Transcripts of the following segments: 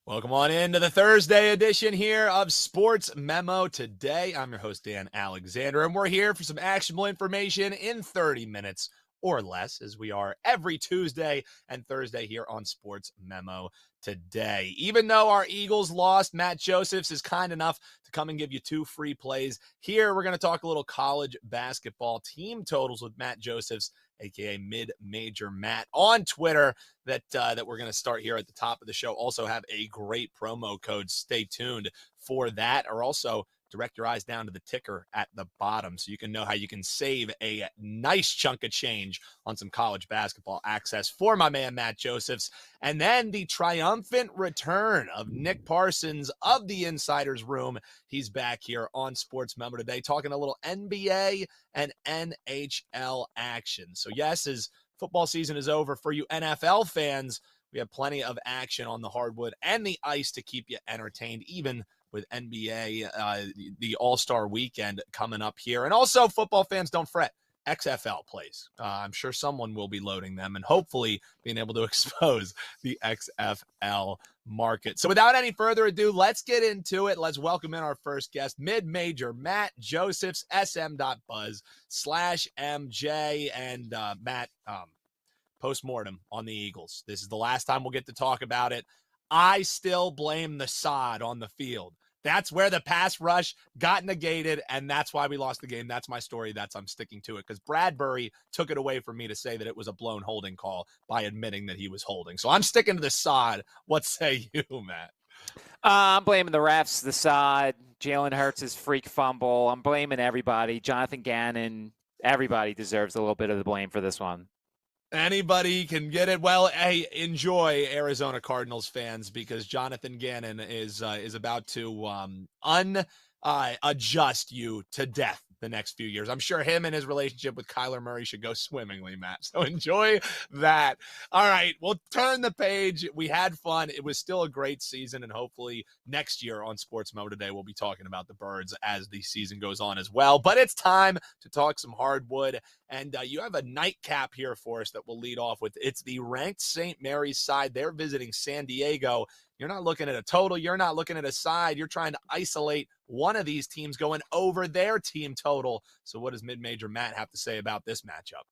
Welcome on into the Thursday edition here of Sports Memo Today. I'm your host, Dan Alexander, and we're here for some actionable information in 30 minutes or less, as we are every Tuesday and Thursday here on Sports Memo Today. Even though our Eagles lost, Matt Josephs is kind enough to come and give you 2 free plays. Here, we're going to talk a little college basketball team totals with Matt Josephs, aka Mid-Major Matt, on Twitter that we're going to start here at the top of the show. Also have a great promo code. Stay tuned for that, or also direct your eyes down to the ticker at the bottom so you can know how you can save a nice chunk of change on some college basketball access for my man Matt Josephs. And then the triumphant return of Nick Parsons of the Insider's Room. He's back here on Sports Memo Today talking a little NBA and NHL action. So yes, as football season is over for you NFL fans, we have plenty of action on the hardwood and the ice to keep you entertained, even with NBA, the All-Star weekend coming up here. And also, football fans, don't fret. XFL plays. I'm sure someone will be loading them and hopefully being able to expose the XFL market. So without any further ado, let's get into it. Let's welcome in our first guest, Mid-Major Matt Josephs, sm.buzz/MJ. And Matt, post-mortem on the Eagles. This is the last time we'll get to talk about it. I still blame the sod on the field. That's where the pass rush got negated, and that's why we lost the game. That's my story. I'm sticking to it, because Bradbury took it away from me to say that it was a blown holding call by admitting that he was holding. So I'm sticking to the sod. What say you, Matt? I'm blaming the refs, the sod, Jalen Hurts' freak fumble. I'm blaming everybody. Jonathan Gannon, everybody deserves a little bit of the blame for this one. Anybody can get it. Well, hey, enjoy, Arizona Cardinals fans, because Jonathan Gannon is about to adjust you to death the next few years. I'm sure him and his relationship with Kyler Murray should go swimmingly, Matt. So enjoy that. All right, we'll turn the page. We had fun. It was still a great season, and hopefully next year on Sports Memo Today, we'll be talking about the Birds as the season goes on as well. But it's time to talk some hardwood, and you have a nightcap here for us that we'll lead off with. It's the ranked St. Mary's side. They're visiting San Diego. You're not looking at a total. You're not looking at a side. You're trying to isolate one of these teams going over their team total. So what does Mid-Major Matt have to say about this matchup?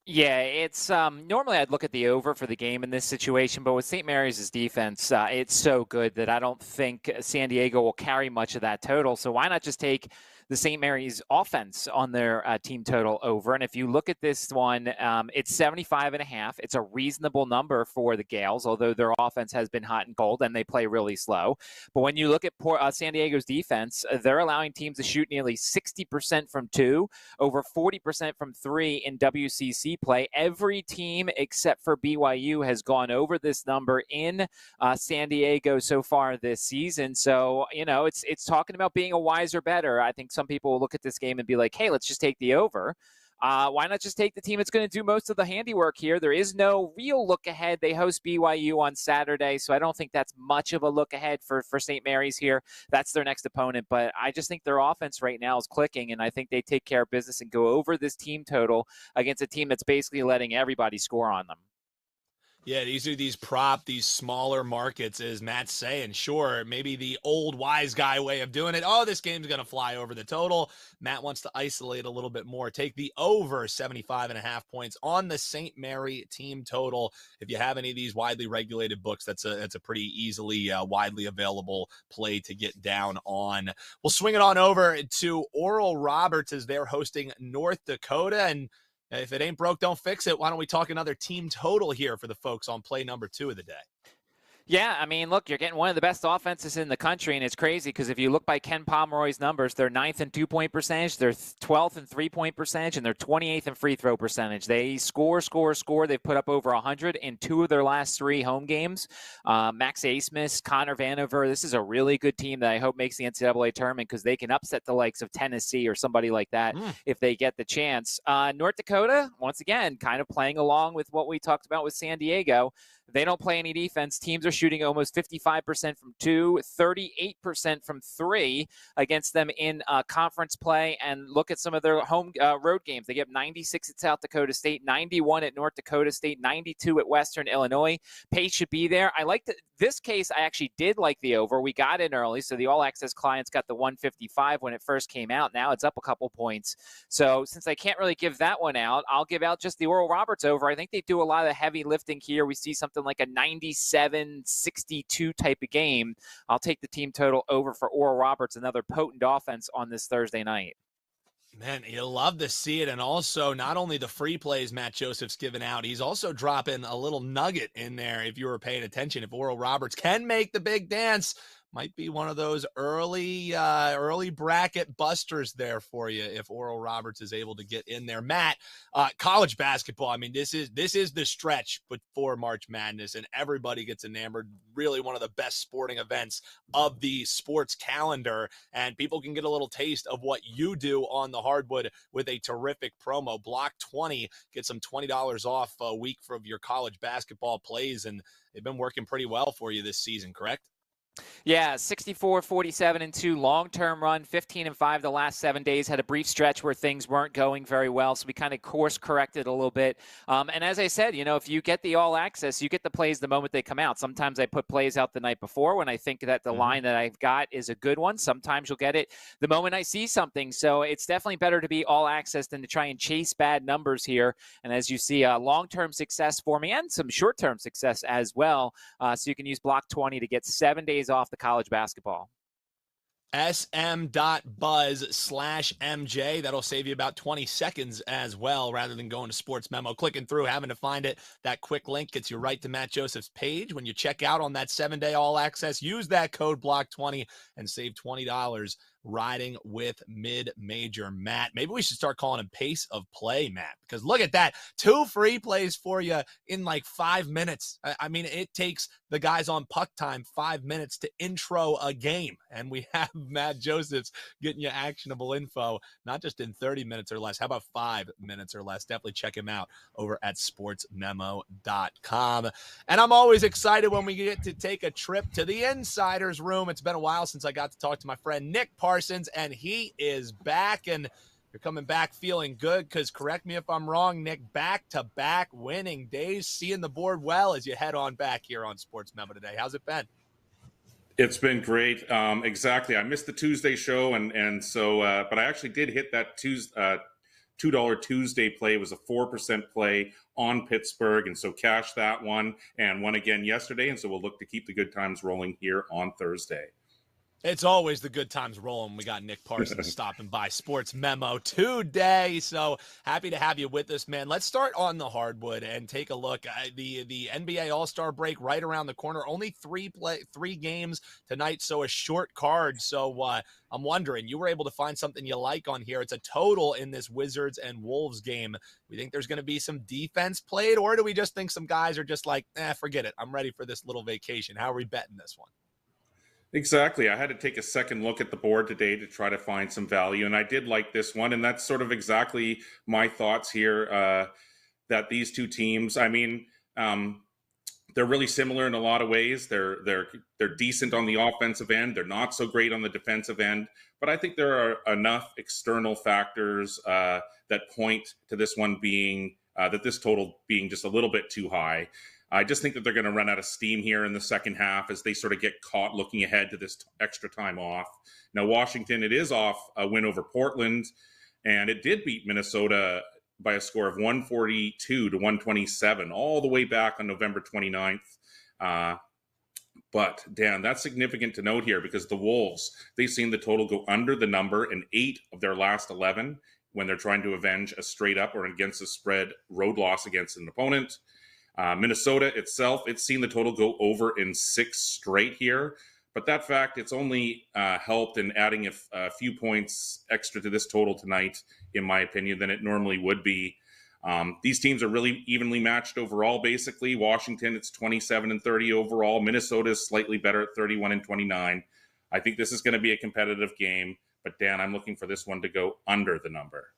Yeah, it's normally I'd look at the over for the game in this situation, but with St. Mary's' defense, it's so good that I don't think San Diego will carry much of that total. So why not just take the St. Mary's offense on their team total over? And if you look at this one, it's 75.5. It's a reasonable number for the Gales, although their offense has been hot and cold and they play really slow. But when you look at San Diego's defense, they're allowing teams to shoot nearly 60% from 2, over 40% from 3 in WCC play. Every team except for BYU has gone over this number in San Diego so far this season. So, it's talking about being a wiser better. I think some people will look at this game and be like, hey, let's just take the over. Why not just take the team that's going to do most of the handiwork here? There is no real look ahead. They host BYU on Saturday, so I don't think that's much of a look ahead for St. Mary's here. That's their next opponent, but I just think their offense right now is clicking, and I think they take care of business and go over this team total against a team that's basically letting everybody score on them. Yeah, these are these smaller markets, as Matt's saying. Sure, maybe the old wise guy way of doing it. Oh, this game's going to fly over the total. Matt wants to isolate a little bit more. Take the over 75.5 points on the St. Mary team total. If you have any of these widely regulated books, that's a pretty easily widely available play to get down on. We'll swing it on over to Oral Roberts as they're hosting North Dakota. And if it ain't broke, don't fix it. Why don't we talk another team total here for the folks on play number 2 of the day? Yeah, I mean, look, you're getting one of the best offenses in the country, and it's crazy because if you look by Ken Pomeroy's numbers, they're 9th in two-point percentage, they're 12th in three-point percentage, and they're 28th in free throw percentage. They score. They've put up over 100 in 2 of their last 3 home games. Max Asmus, Connor Vanover, this is a really good team that I hope makes the NCAA tournament because they can upset the likes of Tennessee or somebody like that if they get the chance. North Dakota, once again, kind of playing along with what we talked about with San Diego. They don't play any defense. Teams are shooting almost 55% from 2, 38% from 3 against them in conference play. And look at some of their home road games. They get 96 at South Dakota State, 91 at North Dakota State, 92 at Western Illinois. Pace should be there. I like this case. I actually did like the over. We got in early, so the All Access clients got the 155 when it first came out. Now it's up a couple points. So since I can't really give that one out, I'll give out just the Oral Roberts over. I think they do a lot of the heavy lifting here. We see something like a 97-62 type of game. I'll take the team total over for Oral Roberts, another potent offense on this Thursday night. Man, you love to see it. And also, not only the free plays Matt Joseph's given out, he's also dropping a little nugget in there if you were paying attention. If Oral Roberts can make the big dance, might be one of those early bracket busters there for you if Oral Roberts is able to get in there. Matt, college basketball, I mean, this is the stretch before March Madness, and everybody gets enamored. Really one of the best sporting events of the sports calendar, and people can get a little taste of what you do on the hardwood with a terrific promo. Block 20, get some $20 off a week from your college basketball plays, and they've been working pretty well for you this season, correct? Yeah, 64, 47, and 2 long-term run, 15 and 5 the last 7 days. Had a brief stretch where things weren't going very well, so we kind of course-corrected a little bit. And as I said, if you get the All Access, you get the plays the moment they come out. Sometimes I put plays out the night before when I think that the line that I've got is a good one. Sometimes you'll get it the moment I see something. So it's definitely better to be All Access than to try and chase bad numbers here. And as you see, long-term success for me and some short-term success as well. So you can use Block 20 to get 7 days off the college basketball. sm.buzz/MJ. That'll save you about 20 seconds as well, rather than going to Sports Memo, clicking through, having to find it. That quick link gets you right to Matt Joseph's page. When you check out on that 7-day all access, use that code BLOCK20 and save $20 riding with mid-major Matt. Maybe we should start calling him Pace of Play, Matt, because look at that. 2 free plays for you in like 5 minutes. I mean, it takes the guys on Puck Time 5 minutes to intro a game, and we have Matt Joseph's getting you actionable info, not just in 30 minutes or less. How about 5 minutes or less? Definitely check him out over at sportsmemo.com. And I'm always excited when we get to take a trip to the Insider's Room. It's been a while since I got to talk to my friend Nick Parsons, and he is back, and you're coming back feeling good because, correct me if I'm wrong, Nick, back-to-back winning days, seeing the board well as you head on back here on Sports Memo Today. How's it been? It's been great. Exactly. I missed the Tuesday show, and so, but I actually did hit that $2 Tuesday play. It was a 4% play on Pittsburgh, and so cashed that one and won again yesterday, and so we'll look to keep the good times rolling here on Thursday. It's always the good times rolling. We got Nick Parsons stopping by Sports Memo Today. So happy to have you with us, man. Let's start on the hardwood and take a look. The NBA All-Star break right around the corner. Only three games tonight, so a short card. So I'm wondering, you were able to find something you like on here. It's a total in this Wizards and Wolves game. We think there's going to be some defense played, or do we just think some guys are just like, forget it. I'm ready for this little vacation. How are we betting this one? Exactly. I had to take a second look at the board today to try to find some value, and I did like this one, and that's sort of exactly my thoughts here, that these two teams, I mean, they're really similar in a lot of ways. They're decent on the offensive end. They're not so great on the defensive end, but I think there are enough external factors that point to this one being, that this total being just a little bit too high. I just think that they're going to run out of steam here in the second half as they sort of get caught looking ahead to this extra time off. Now, Washington, it is off a win over Portland, and it did beat Minnesota by a score of 142 to 127, all the way back on November 29th. But, Dan, that's significant to note here because the Wolves, they've seen the total go under the number in 8 of their last 11 when they're trying to avenge a straight up or against the spread road loss against an opponent. Minnesota itself, it's seen the total go over in 6 straight here. But that fact, it's only helped in adding a few points extra to this total tonight, in my opinion, than it normally would be. These teams are really evenly matched overall, basically. Washington, it's 27-30 overall. Minnesota is slightly better at 31-29. I think this is going to be a competitive game. But, Dan, I'm looking for this one to go under the number.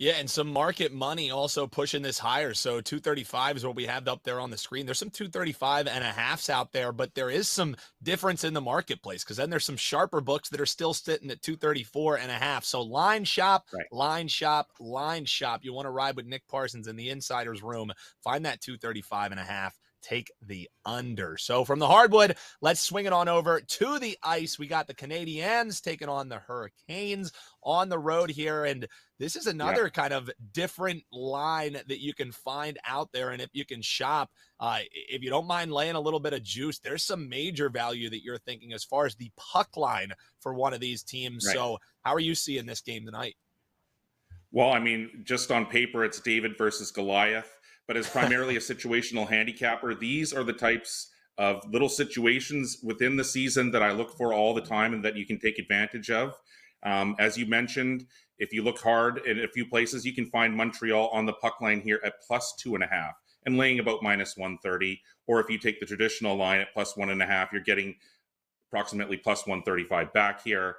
Yeah, and some market money also pushing this higher. So 235 is what we have up there on the screen. There's some 235 and a halves out there, but there is some difference in the marketplace because then there's some sharper books that are still sitting at 234 and a half. So line shop, Right. line shop, line shop. You want to ride with Nick Parsons in the insider's room. Find that 235 and a half. Take the under. So from the hardwood, let's swing it on over to the ice. We got the Canadiens taking on the Hurricanes on the road here. And this is another kind of different line that you can find out there. And if you can shop, if you don't mind laying a little bit of juice, there's some major value that you're thinking as far as the puck line for one of these teams. Right. So how are you seeing this game tonight? Well, I mean, just on paper, it's David versus Goliath, but as primarily a situational handicapper, these are the types of little situations within the season that I look for all the time and that you can take advantage of. As you mentioned, if you look hard in a few places, you can find Montreal on the puck line here at +2.5 and laying about -130. Or if you take the traditional line at +1.5, you're getting approximately +135 back here.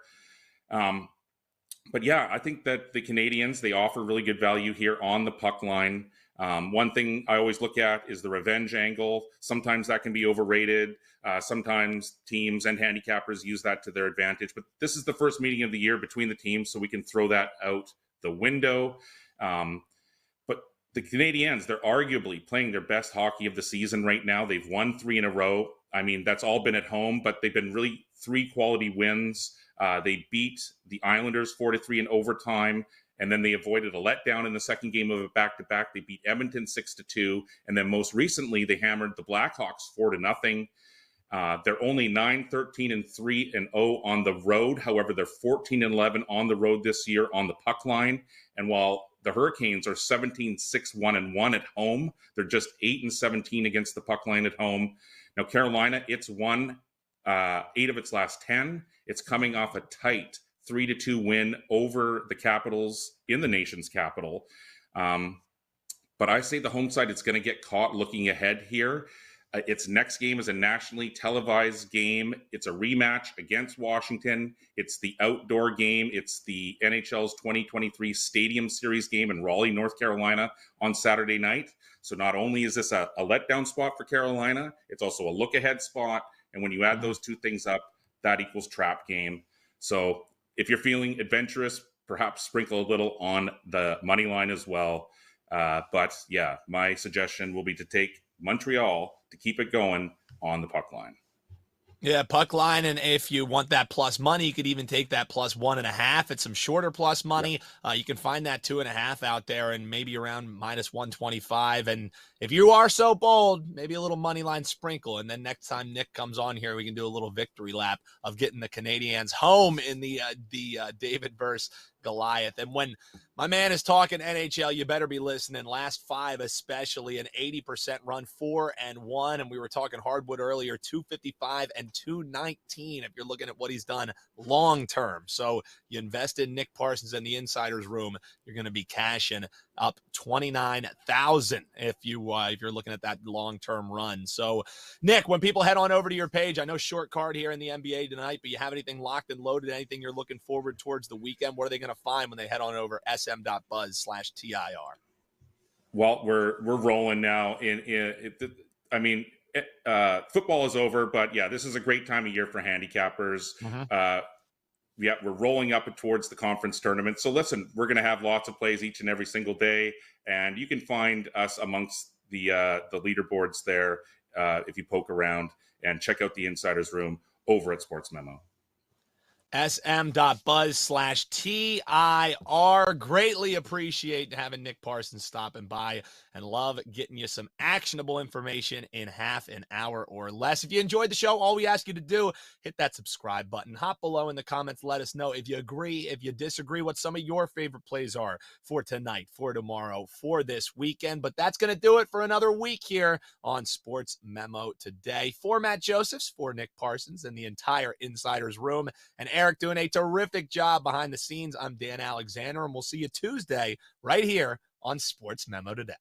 But yeah, I think that the Canadiens, they offer really good value here on the puck line. One thing I always look at is the revenge angle. Sometimes that can be overrated. Sometimes teams and handicappers use that to their advantage. But this is the first meeting of the year between the teams, so we can throw that out the window. But the Canadiens, they're arguably playing their best hockey of the season right now. They've won 3 in a row. I mean, that's all been at home, but they've been really 3 quality wins. They beat the Islanders 4-3 in overtime, and then they avoided a letdown in the second game of a back-to-back. They beat Edmonton 6-2, and then most recently they hammered the Blackhawks 4-0. They're only 9-13-3-0 on the road. However, they're 14-11 on the road this year on the puck line. And while the Hurricanes are 17-6-1-1 at home, they're just 8-17 against the puck line at home. Now, Carolina, it's won 8 of its last 10. It's coming off a tight 3-2 win over the Capitals in the nation's capital. But I say the home side is going to get caught looking ahead here. Its next game is a nationally televised game. It's a rematch against Washington. It's the outdoor game. It's the NHL's 2023 Stadium Series game in Raleigh, North Carolina on Saturday night. So not only is this a letdown spot for Carolina, it's also a look-ahead spot. And when you add those two things up, that equals trap game. So if you're feeling adventurous, perhaps sprinkle a little on the money line as well. But yeah, my suggestion will be to take Montreal to keep it going on the puck line. Yeah, puck line, and if you want that plus money, you could even take that +1.5 at some shorter plus money. You can find that 2.5 out there and maybe around -125. And if you are so bold, maybe a little money line sprinkle. And then next time Nick comes on here, we can do a little victory lap of getting the Canadiens home in the David versus Goliath. And when my man is talking NHL, you better be listening. Last 5, especially an 80% run, 4-1. And we were talking hardwood earlier, 255 and 219. If you're looking at what he's done long term, so you invest in Nick Parsons in the insider's room, you're going to be cashing up 29,000 if you're looking at that long-term run. So, Nick, when people head on over to your page, I know short card here in the NBA tonight, but you have anything locked and loaded, anything you're looking forward towards the weekend? What are they going to find when they head on over sm.buzz/TIR? Well, we're rolling now. Football is over, but yeah, this is a great time of year for handicappers. Yeah, we're rolling up towards the conference tournament. So listen, we're going to have lots of plays each and every single day, and you can find us amongst the leaderboards there if you poke around and check out the insider's room over at SportsMemo. sm.buzz/TIR. Greatly appreciate having Nick Parsons stopping by and love getting you some actionable information in half an hour or less. If you enjoyed the show, all we ask you to do, hit that subscribe button. Hop below in the comments. Let us know if you agree, if you disagree, what some of your favorite plays are for tonight, for tomorrow, for this weekend. But that's going to do it for another week here on Sports Memo Today. For Matt Josephs, for Nick Parsons, and the entire Insider's Room, and Eric doing a terrific job behind the scenes, I'm Dan Alexander, and we'll see you Tuesday right here on Sports Memo Today.